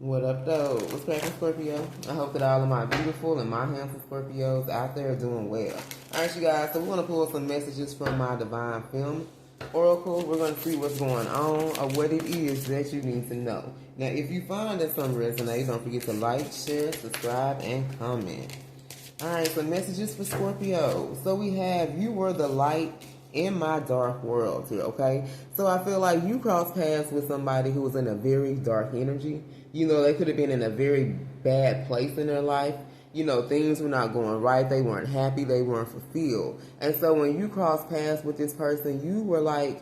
What up, though? What's cracking, Scorpio? I hope that all of my beautiful and my handsome Scorpios out there are doing well. Alright, you guys, so we're going to pull some messages from my Divine Film Oracle. We're going to see what's going on or what it is that you need to know. Now, if you find that something resonates, don't forget to like, share, subscribe, and comment. Alright, so messages for Scorpio. So we have, you were the light in my dark world here, okay? So I feel like you crossed paths with somebody who was in a very dark energy. You know, they could have been in a very bad place in their life. You know, things were not going right. They weren't happy. They weren't fulfilled. And so when you crossed paths with this person, you were like,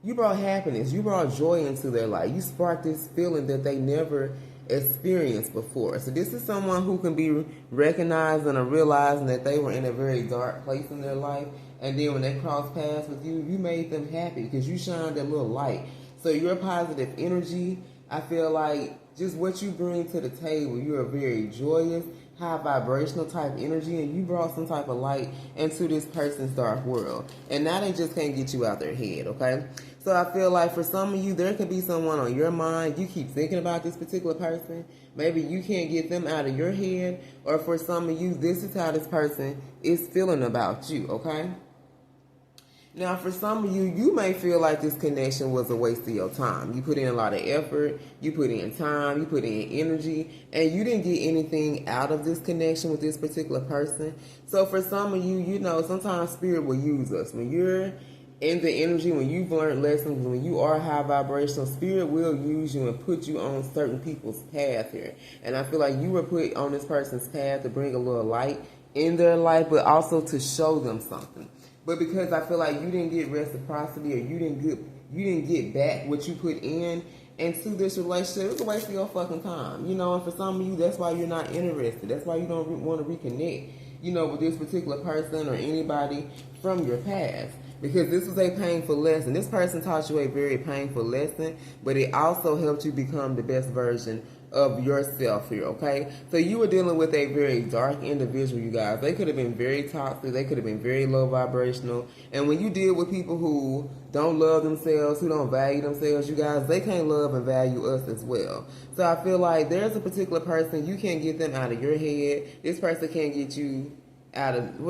you brought happiness. You brought joy into their life. You sparked this feeling that they never experienced before. So this is someone who can be recognizing or realizing that they were in a very dark place in their life. And then when they crossed paths with you, you made them happy because you shined that little light. So your positive energy, I feel like just what you bring to the table, you're a very joyous, high vibrational type energy, and you brought some type of light into this person's dark world. And now they just can't get you out their head, okay? So I feel like for some of you, there could be someone on your mind. You keep thinking about this particular person. Maybe you can't get them out of your head. Or for some of you, this is how this person is feeling about you, okay? Now, for some of you, you may feel like this connection was a waste of your time. You put in a lot of effort, you put in time, you put in energy, and you didn't get anything out of this connection with this particular person. So for some of you, you know, sometimes spirit will use us. When you're in the energy, when you've learned lessons, when you are high vibrational, spirit will use you and put you on certain people's path here. And I feel like you were put on this person's path to bring a little light in their life, but also to show them something. But because I feel like you didn't get reciprocity or you didn't get back what you put in into this relationship, it's a waste of your fucking time. You know, and for some of you, that's why you're not interested. That's why you don't want to reconnect, you know, with this particular person or anybody from your past. Because this was a painful lesson. This person taught you a very painful lesson, but it also helped you become the best version of yourself here, okay? So you were dealing with a very dark individual, you guys. They could have been very toxic. They could have been very low vibrational. And when you deal with people who don't love themselves, who don't value themselves, you guys, they can't love and value us as well. So I feel like there's a particular person, you can't get them out of your head. This person can't get you out of,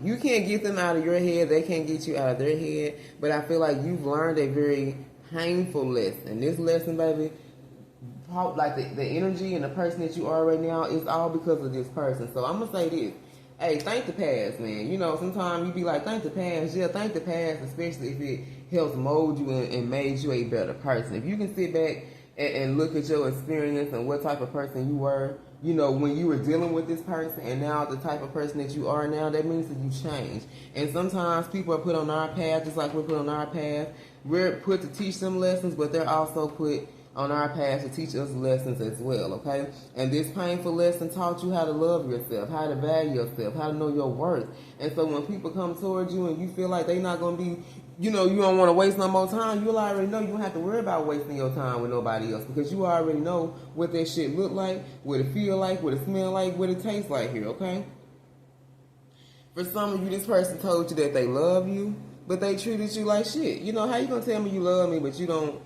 you can't get them out of your head. They can't get you out of their head. But I feel like you've learned a very painful lesson. This lesson, baby, like the energy and the person that you are right now is all because of this person. So I'm going to say this. Hey, thank the past, man. You know, sometimes you be like, thank the past. Yeah, thank the past, especially if it helps mold you and made you a better person. If you can sit back and look at your experience and what type of person you were, you know, when you were dealing with this person and now the type of person that you are now, that means that you changed. And sometimes people are put on our path just like we're put on our path. We're put to teach them lessons, but they're also put on our path to teach us lessons as well, okay? And this painful lesson taught you how to love yourself, how to value yourself, how to know your worth. And so when people come towards you and you feel like they're not going to be, you know, you don't want to waste no more time, you'll already know you don't have to worry about wasting your time with nobody else because you already know what that shit look like, what it feel like, what it smell like, what it tastes like here, okay? For some of you, this person told you that they love you, but they treated you like shit. You know, how you going to tell me you love me, but you don't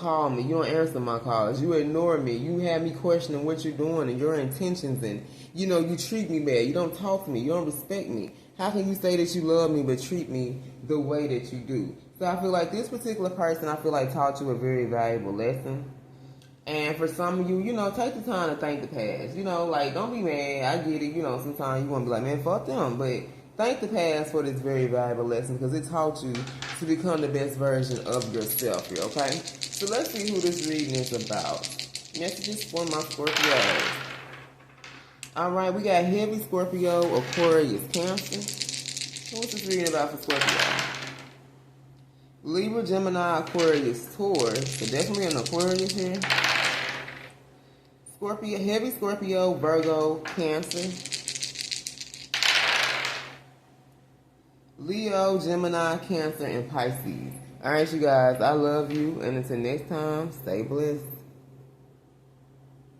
call me, you don't answer my calls, you ignore me, you have me questioning what you're doing and your intentions, and, you know, you treat me bad, you don't talk to me, you don't respect me. How can you say that you love me but treat me the way that you do? So I feel like this particular person, I feel like taught you a very valuable lesson. And for some of you, you know, take the time to thank the past. You know, like, don't be mad, I get it, you know, sometimes you want to be like, man, fuck them, but thank the past for this very valuable lesson because it taught you to become the best version of yourself here, okay? So let's see who this reading is about. Messages for my Scorpios. Alright, we got Heavy Scorpio, Aquarius, Cancer. So what's this reading about for Scorpio? Libra, Gemini, Aquarius, Taurus. So definitely an Aquarius here. Scorpio, Heavy Scorpio, Virgo, Cancer. Leo, Gemini, Cancer, and Pisces. Alright, you guys, I love you. And until next time, stay blessed.